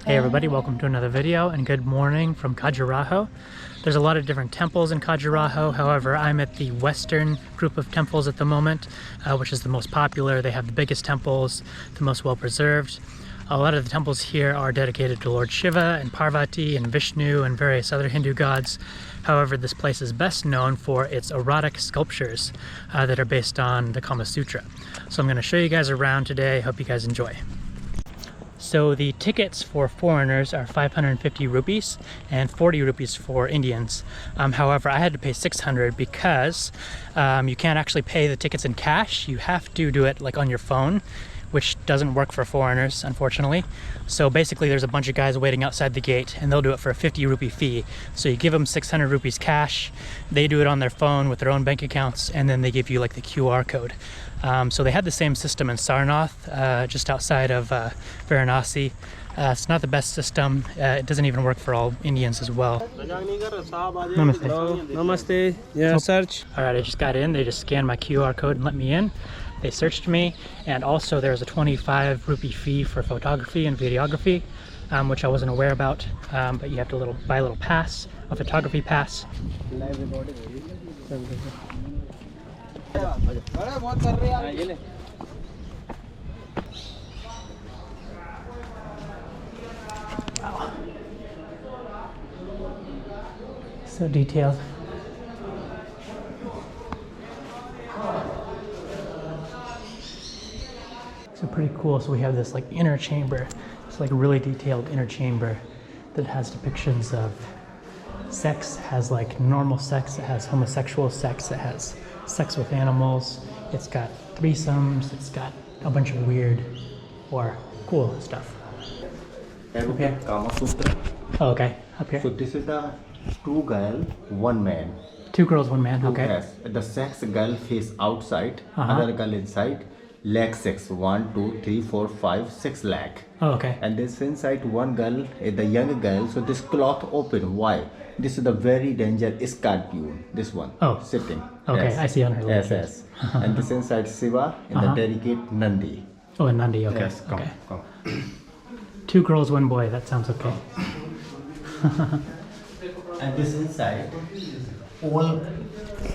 Hey everybody, welcome to another video and good morning from Khajuraho. There's a lot of different temples in Khajuraho. However, I'm at the western group of temples at the moment, which is the most popular. They have the biggest temples, the most well preserved. A lot of the temples here are dedicated to Lord Shiva and Parvati and Vishnu and various other Hindu gods. However, this place is best known for its erotic sculptures that are based on the Kama Sutra. So I'm going to show you guys around today. Hope you guys enjoy. So the tickets for foreigners are 550 rupees and 40 rupees for Indians. However, I had to pay 600 because you can't actually pay the tickets in cash. You have to do it like on your phone, which doesn't work for foreigners, unfortunately. So basically there's a bunch of guys waiting outside the gate and they'll do it for a 50 rupee fee. So you give them 600 rupees cash, they do it on their phone with their own bank accounts, and then they give you like the QR code. So they had the same system in Sarnath, just outside of Varanasi. It's not the best system. It doesn't even work for all Indians as well. Namaste. Hello. Namaste. Yeah, search. All right, I just got in. They just scanned my QR code and let me in. They searched me, and also there's a 25 rupee fee for photography and videography, which I wasn't aware about, but you have to buy a little pass, a photography pass. Wow. So detailed. So pretty cool. So we have this like inner chamber. It's like a really detailed inner chamber that has depictions of sex. Has like normal sex, it has homosexual sex, it has sex with animals, it's got threesomes, it's got a bunch of weird or cool stuff. Erotic Kama Sutra. Oh, okay, up here. So this is the two girl, one man. Two girls, one man, okay. Yes, the sex girl face outside, other girl inside. Leg sex, 1, 2, 3, 4, 5, 6 leg. Oh, okay. And this inside one girl, the young girl, so this cloth open. Why? This is the very dangerous scorpion. This one. Oh. Sitting. Okay, yes. I see on her leg. Yes, yes. And this inside Shiva and the delicate Nandi. Oh, and Nandi, okay. Yes, come, okay. come. Two girls, one boy, that sounds okay. And this inside, all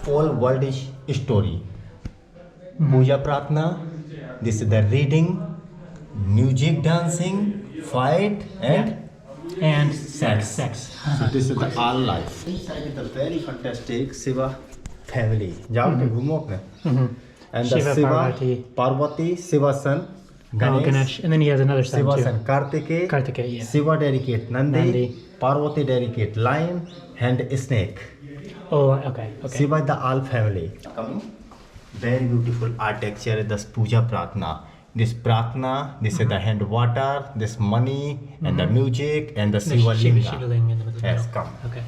worldish story. Puja Pratna, this is the reading, music, dancing, fight, and sex. So this is the all life. Inside is the very fantastic Shiva family. And Shiva, the Shiva, Parvati. Parvati, Shiva son, Ganesh. And then he has another son Shiva too. son Kartikeya, Kartikeya, yeah. Shiva dedicate Nandi, Nandi. Parvati dedicate lion and snake. Oh, okay, okay. Shiva the all family. Very beautiful architecture, this Puja Pratna. This Pratna, this is the hand water, this money, and the music, and the Shiva Linga. Ling in the middle. Yes, come. Okay.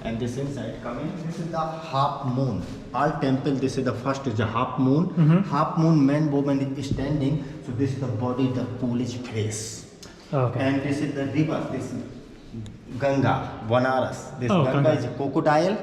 And this inside coming, this is the half moon. All temple, this is the first is the half moon. Half moon, man, woman is standing. So this is the body, the Polish face. Oh, okay. And this is the river, this Ganga, Banaras. This Oh, Ganga Ganga. is a crocodile,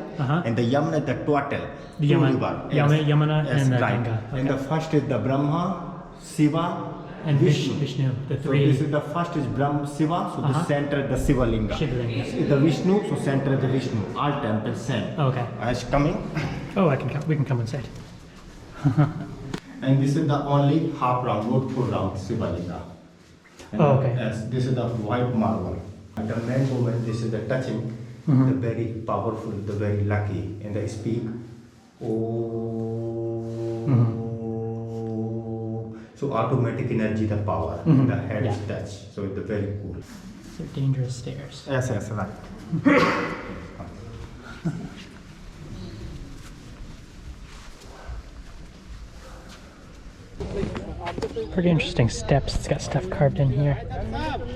and the Yamuna the turtle. The Yamuna, Yamuna and the right. Ganga. Okay. And the first is the Brahma, Shiva, And Vishnu, the So three. this is the first is Brahma Shiva, so the center the Shiva Linga. Shiva Linga. This is the Vishnu, so center the Vishnu. All temples same. Okay. As coming. Oh, I can come. We can come inside. And this is the only half round, not full round Shiva Linga. And Oh, okay. Yes, this is the white marble. And the man woman, this is the touching, the very powerful, the very lucky, and they speak. Oh. So automatic energy, the power, the head is touch. So it's very cool. They're dangerous stairs. Yes, yes, right. Pretty interesting steps. It's got stuff carved in here,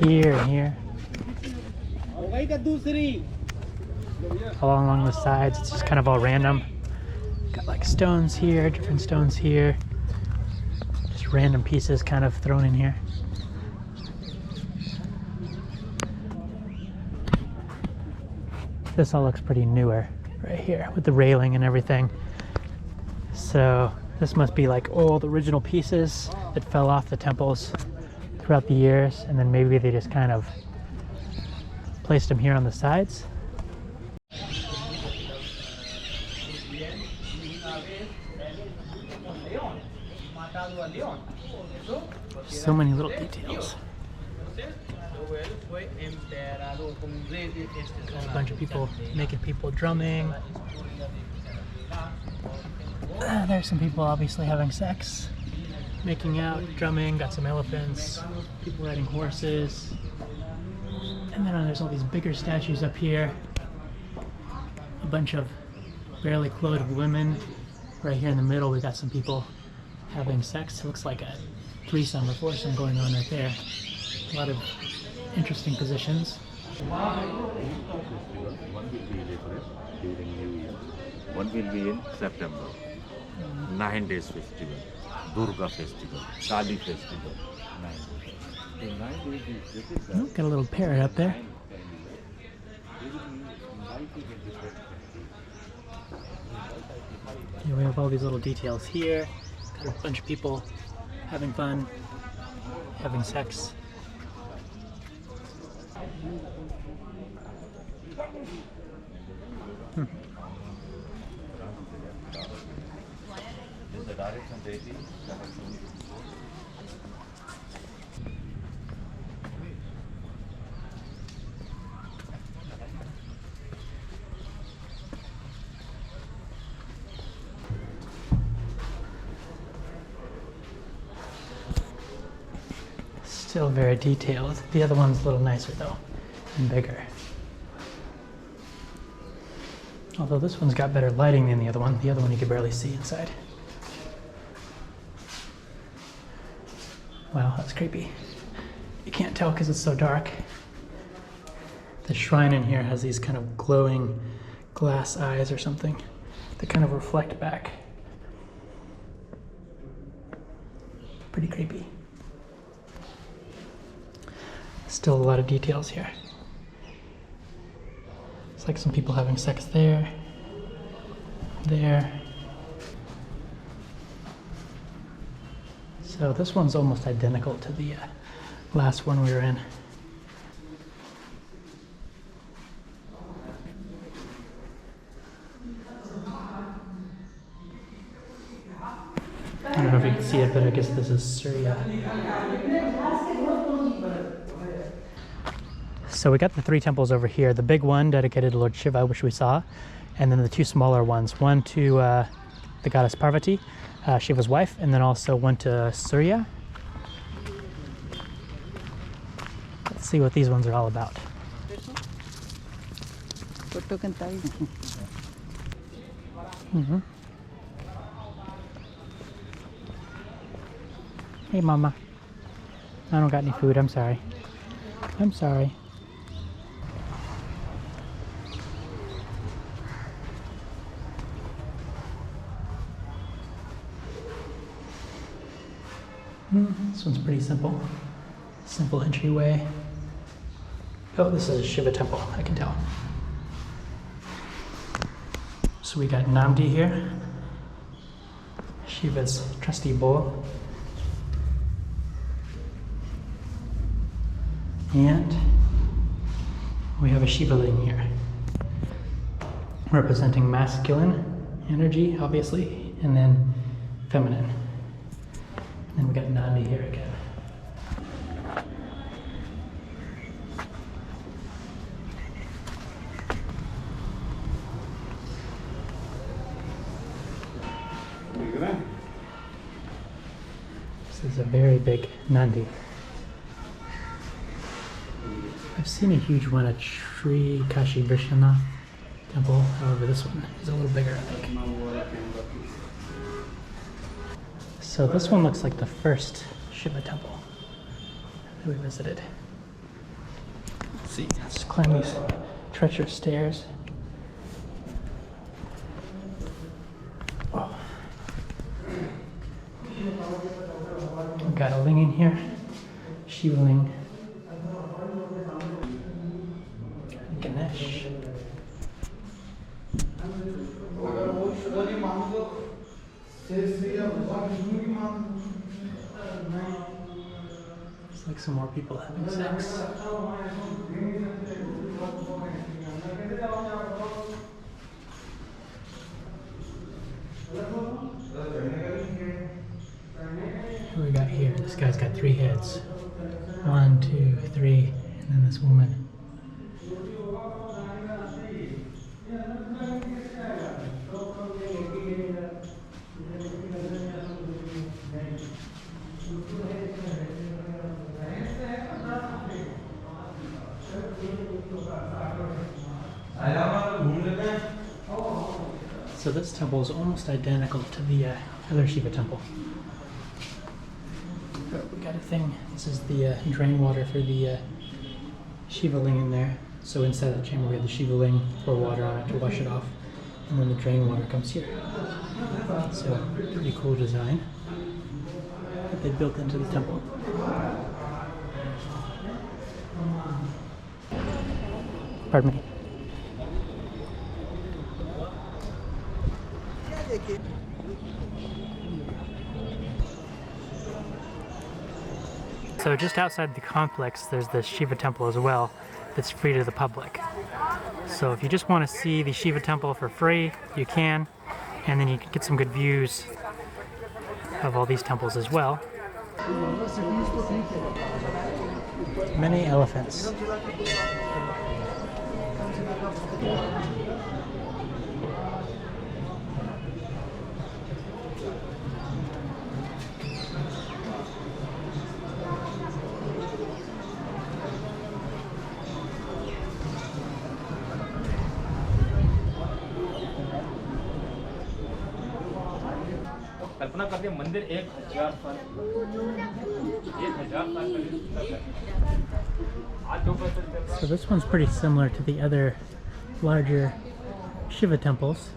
here, and here. All along the sides, it's just kind of all random. Got like stones here, different stones here. Just random pieces kind of thrown in here. This all looks pretty newer right here with the railing and everything. So this must be like old original pieces that fell off the temples throughout the years, and then maybe they just kind of placed them here on the sides. So many little details. There's a bunch of people, naked people drumming. There's some people obviously having sex, making out, drumming. Got some elephants, people riding horses. And then there's all these bigger statues up here. A bunch of barely clothed women. Right here in the middle, we got some people having sex. It looks like a threesome or foursome going on right there. A lot of interesting positions. One will be in September. 9 days festival. Durga festival. Kali festival. 9 days. Oh, got a little parrot up there. Here we have all these little details here. Got a bunch of people having fun, having sex. Still very detailed. The other one's a little nicer though, and bigger. Although this one's got better lighting than the other one. The other one you can barely see inside. Wow, that's creepy. You can't tell because it's so dark. The shrine in here has these kind of glowing glass eyes or something that kind of reflect back. Pretty creepy. Still a lot of details here. It's like some people having sex there, there. So this one's almost identical to the last one we were in. I don't know if you can see it, but I guess this is Surya. So we got the three temples over here. The big one dedicated to Lord Shiva, which we saw, and then the two smaller ones. One to the goddess Parvati, Shiva's wife, and then also one to Surya. Let's see what these ones are all about. Hey, Mama. I don't got any food. I'm sorry. I'm sorry. This one's pretty simple. Simple entryway. Oh, this is a Shiva temple, I can tell. So we got Namdi here, Shiva's trusty bowl. And we have a Shiva ling here, representing masculine energy, obviously, and then feminine. And we got Nandi here again. This is a very big Nandi. I've seen a huge one at Sri Kashi Vishwanath temple, however this one is a little bigger, I think. So this one looks like the first Shiva temple that we visited. Let's see, let's climb these treacherous stairs. Oh. We've got a ling in here, Shiva ling. Ganesh. It's like some more people having sex. What do we got here? This guy's got 3 heads. 1, 2, 3, and then this woman. So this temple is almost identical to the other Shiva temple. But we got a thing. This is the drain water for the Shiva ling in there. So inside that chamber we have the Shiva ling, pour water on it to wash it off, and then the drain water comes here. So pretty cool design that they built into the temple. Pardon me. So just outside the complex, there's the Shiva temple as well that's free to the public. So if you just want to see the Shiva temple for free, you can, and then you can get some good views of all these temples as well. Many elephants. कल्पना करते हैं मंदिर 1000 साल 1000 साल पहले। So this one's pretty similar to the other larger Shiva temples.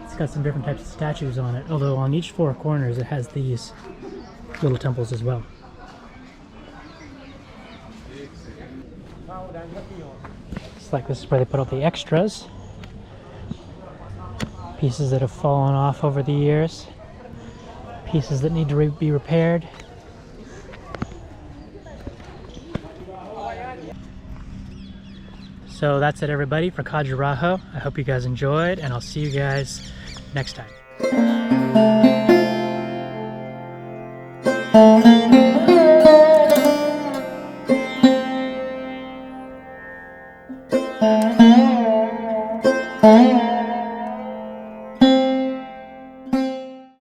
It's got some different types of statues on it, although on each 4 corners it has these little temples as well. It's like this is where they put all the extras. Pieces that have fallen off over the years. Pieces that need to be repaired. So that's it everybody for Khajuraho. I hope you guys enjoyed, and I'll see you guys next time.